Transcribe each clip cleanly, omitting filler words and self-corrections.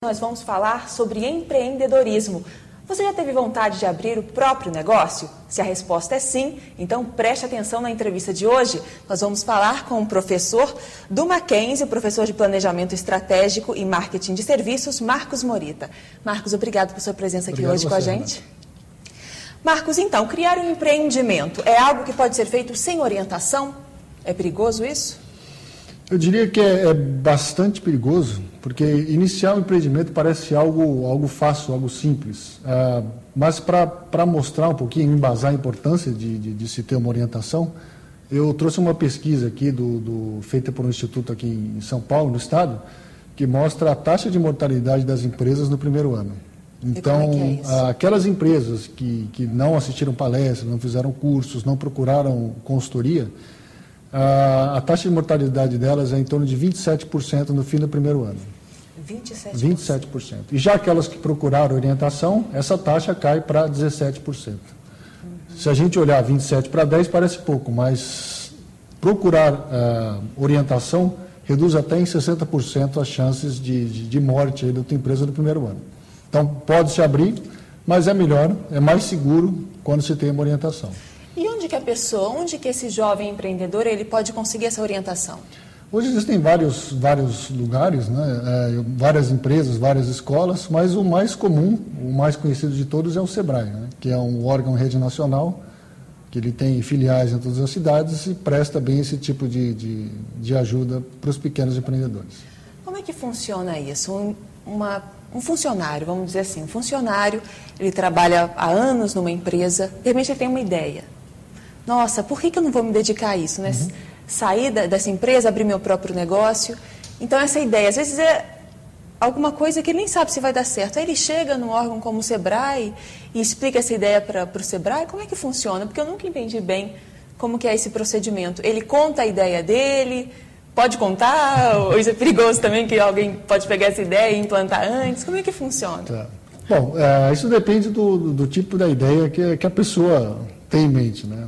Nós vamos falar sobre empreendedorismo. Você já teve vontade de abrir o próprio negócio? Se a resposta é sim, então preste atenção na entrevista de hoje. Nós vamos falar com o professor do Mackenzie, professor de Planejamento Estratégico e Marketing de Serviços, Marcos Morita. Marcos, obrigado por sua presença aqui hoje com a gente. Marcos, então, criar um empreendimento é algo que pode ser feito sem orientação? É perigoso isso? Eu diria que é bastante perigoso, porque iniciar um empreendimento parece algo fácil, algo simples. Mas para mostrar um pouquinho, embasar a importância de se ter uma orientação, eu trouxe uma pesquisa aqui feita por um instituto aqui em São Paulo, no estado, que mostra a taxa de mortalidade das empresas no primeiro ano. Então, aquelas empresas que não assistiram palestras, não fizeram cursos, não procuraram consultoria, a taxa de mortalidade delas é em torno de 27% no fim do primeiro ano. 27%. E já aquelas que procuraram orientação, essa taxa cai para 17%. Se a gente olhar 27 para 10, parece pouco, mas procurar orientação reduz até em 60% as chances de morte aí da tua empresa no primeiro ano. Então, pode-se abrir, mas é melhor, é mais seguro quando se tem uma orientação. E onde que esse jovem empreendedor ele pode conseguir essa orientação? Hoje existem vários lugares, né? Várias empresas, várias escolas, mas o mais comum, o mais conhecido de todos é o SEBRAE, né? Que é um órgão rede nacional, que ele tem filiais em todas as cidades e presta bem esse tipo de ajuda para os pequenos empreendedores. Como é que funciona isso? Um funcionário, vamos dizer assim, um funcionário, ele trabalha há anos numa empresa, de repente ele tem uma ideia. Nossa, por que eu não vou me dedicar a isso, né? Sair dessa empresa, abrir meu próprio negócio. Então, essa ideia, às vezes, é alguma coisa que ele nem sabe se vai dar certo. Aí ele chega num órgão como o SEBRAE e explica essa ideia para o SEBRAE. Como é que funciona? Porque eu nunca entendi bem como que é esse procedimento. Ele conta a ideia dele, pode contar, ou isso é perigoso também, que alguém pode pegar essa ideia e implantar antes? Como é que funciona? Tá. Bom, isso depende do tipo da ideia que a pessoa tem em mente, né?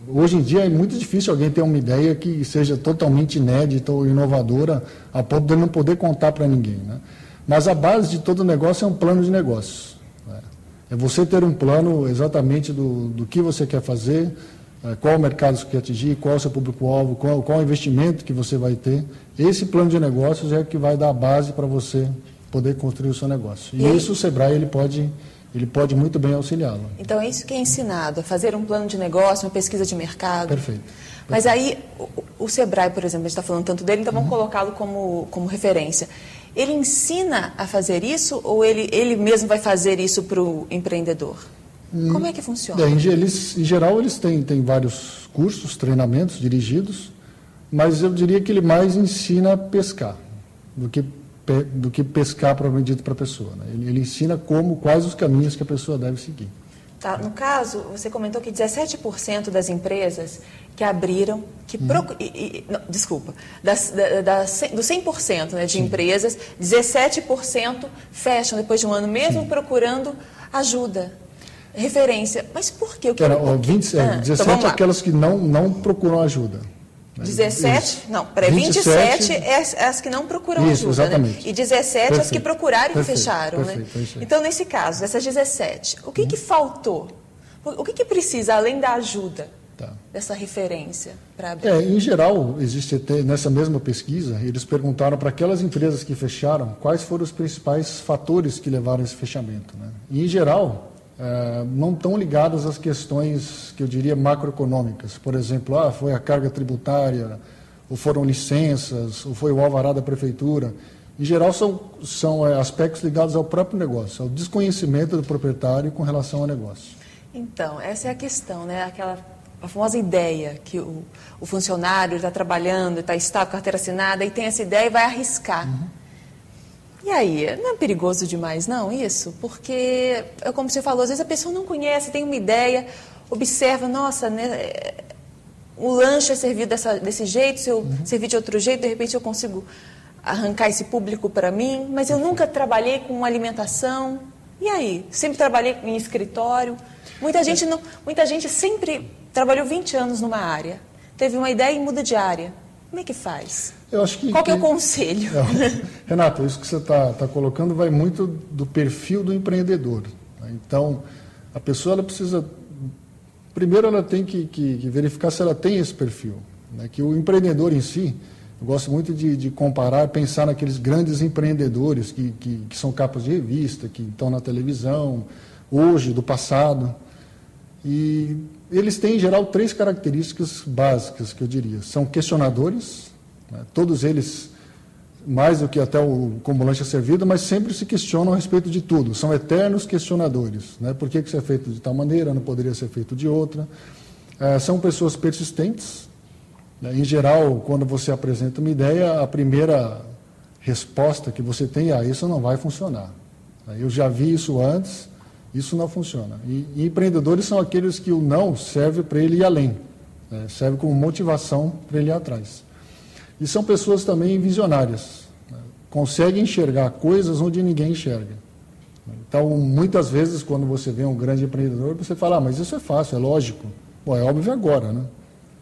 Hoje em dia é muito difícil alguém ter uma ideia que seja totalmente inédita ou inovadora a ponto de não poder contar para ninguém, né? Mas a base de todo negócio é um plano de negócios, né? É você ter um plano exatamente do que você quer fazer, qual o mercado que você quer atingir, qual o seu público-alvo, qual o investimento que você vai ter. Esse plano de negócios é que vai dar a base para você poder construir o seu negócio. E isso o SEBRAE ele pode muito bem auxiliá-lo. Então, é isso que é ensinado, a fazer um plano de negócio, uma pesquisa de mercado. Perfeito. Mas aí, o SEBRAE, por exemplo, a gente está falando tanto dele, então vamos colocá-lo como referência. Ele ensina a fazer isso ou ele mesmo vai fazer isso para o empreendedor? Como é que funciona? Em geral, eles têm vários cursos, treinamentos dirigidos, mas eu diria que ele mais ensina a pescar do que pescar propriamente dito para a pessoa, né? Ele ensina quais os caminhos que a pessoa deve seguir. Tá, no caso, você comentou que 17% das empresas que abriram, do 100%, né, de empresas, 17% fecham depois de um ano, mesmo procurando ajuda, referência. Mas por quê? 17 aquelas que não procuram ajuda. 17? Não, peraí, 27 é as que não procuram ajuda, exatamente. Né? E 17 as que procuraram e fecharam, né? Então, nesse caso, dessas 17, o que faltou? O que precisa, além da ajuda, dessa referência para abrir? Em geral, existe até, nessa mesma pesquisa, eles perguntaram para aquelas empresas que fecharam quais foram os principais fatores que levaram a esse fechamento, né? E, em geral, não estão ligadas às questões que eu diria macroeconômicas. Por exemplo, foi a carga tributária, ou foram licenças, ou foi o alvará da prefeitura. Em geral, são aspectos ligados ao próprio negócio, ao desconhecimento do proprietário com relação ao negócio. Então, essa é a questão, né? A famosa ideia que o funcionário está trabalhando, está estável, carteira assinada, e tem essa ideia e vai arriscar. E aí, não é perigoso demais, não, isso? Porque, como você falou, às vezes a pessoa não conhece, tem uma ideia, observa, nossa, né, o lanche é servido desse jeito, se eu servir de outro jeito, de repente eu consigo arrancar esse público para mim, mas eu nunca trabalhei com alimentação. E aí? Sempre trabalhei em escritório. Muita gente sempre trabalhou 20 anos numa área, teve uma ideia e muda de área. Como é que faz? Eu acho que, qual que é o conselho? Renato, isso que você está colocando vai muito do perfil do empreendedor. Né? Então, a pessoa ela precisa... Primeiro, ela tem que verificar se ela tem esse perfil. Né? Que o empreendedor em si, eu gosto muito de comparar, pensar naqueles grandes empreendedores que são capas de revista, que estão na televisão, hoje, do passado. E eles têm, em geral, 3 características básicas, que eu diria. São questionadores, né? Todos eles, mais do que até o como lanche servido, mas sempre se questionam a respeito de tudo. São eternos questionadores. Né? Por que isso é feito de tal maneira, não poderia ser feito de outra? São pessoas persistentes. Né? Em geral, quando você apresenta uma ideia, a primeira resposta que você tem é: isso não vai funcionar. Eu já vi isso antes, isso não funciona. E empreendedores são aqueles que o não serve para ele ir além, né? Serve como motivação para ele ir atrás. E são pessoas também visionárias, né? Conseguem enxergar coisas onde ninguém enxerga. Então, muitas vezes, quando você vê um grande empreendedor, você fala: mas isso é fácil, é lógico. Bom, é óbvio agora, né?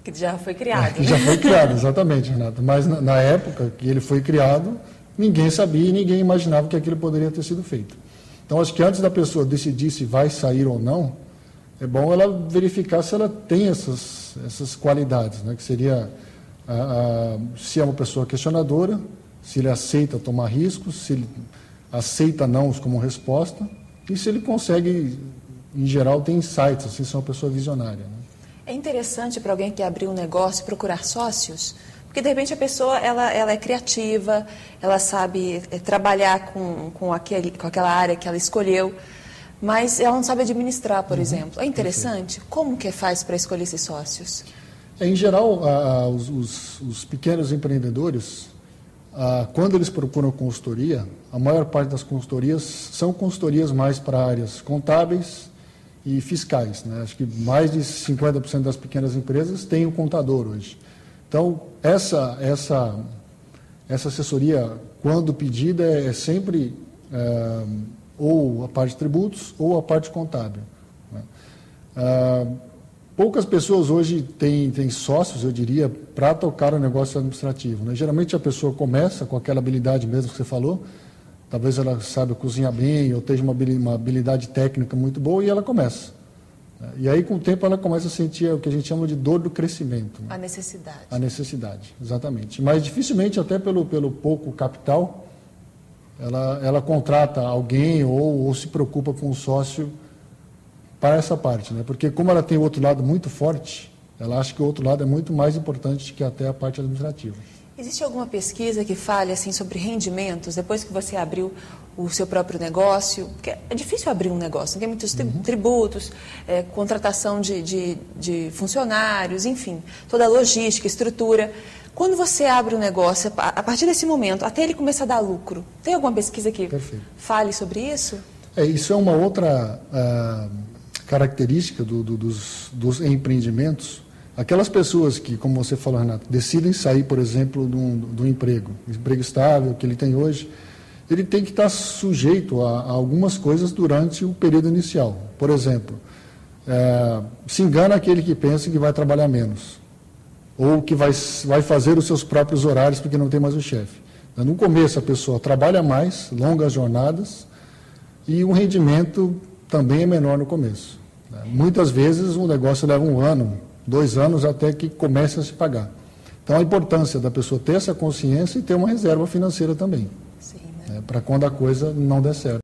Que já foi criado. Que já foi criado, exatamente, Renato. Mas na época que ele foi criado, ninguém sabia e ninguém imaginava que aquilo poderia ter sido feito. Então, acho que antes da pessoa decidir se vai sair ou não, é bom ela verificar se ela tem essas qualidades, né? Que seria se é uma pessoa questionadora, se ele aceita tomar riscos, se ele aceita nãos como resposta e se ele consegue, em geral, ter insights, assim, se é uma pessoa visionária. Né? É interessante para alguém que abrir um negócio procurar sócios? Porque, de repente, a pessoa ela é criativa, ela sabe trabalhar com aquela área que ela escolheu, mas ela não sabe administrar, por exemplo. É interessante? Como que faz para escolher esses sócios? Em geral, os pequenos empreendedores, quando eles procuram consultoria, a maior parte das consultorias são consultorias mais para áreas contábeis e fiscais. Né? Acho que mais de 50% das pequenas empresas têm um contador hoje. Então, essa assessoria, quando pedida, é sempre ou a parte de tributos ou a parte contábil. Né? Poucas pessoas hoje têm sócios, eu diria, para tocar o negócio administrativo. Né? Geralmente a pessoa começa com aquela habilidade mesmo que você falou, talvez ela saiba cozinhar bem ou tenha uma habilidade técnica muito boa e ela começa. E aí, com o tempo, ela começa a sentir o que a gente chama de dor do crescimento. Né? A necessidade. A necessidade, exatamente. Mas dificilmente, até pelo pouco capital, ela contrata alguém ou se preocupa com um sócio para essa parte. Né? Porque como ela tem o outro lado muito forte, ela acha que o outro lado é muito mais importante que até a parte administrativa. Existe alguma pesquisa que fale assim, sobre rendimentos, depois que você abriu o seu próprio negócio? Porque é difícil abrir um negócio, tem muitos tributos, contratação de funcionários, enfim, toda a logística, estrutura. Quando você abre um negócio, a partir desse momento, até ele começar a dar lucro, tem alguma pesquisa que fale sobre isso? Isso é uma outra característica dos empreendimentos. Aquelas pessoas que, como você falou, Renato, decidem sair, por exemplo, do emprego estável que ele tem hoje, ele tem que estar sujeito a algumas coisas durante o período inicial. Por exemplo, se engana aquele que pensa que vai trabalhar menos, ou que vai fazer os seus próprios horários porque não tem mais o chefe. No começo, a pessoa trabalha mais, longas jornadas, e o rendimento também é menor no começo. Muitas vezes, um negócio leva 1 ano, 2 anos até que comece a se pagar. Então, a importância da pessoa ter essa consciência e ter uma reserva financeira também. Sim, né? Para quando a coisa não der certo.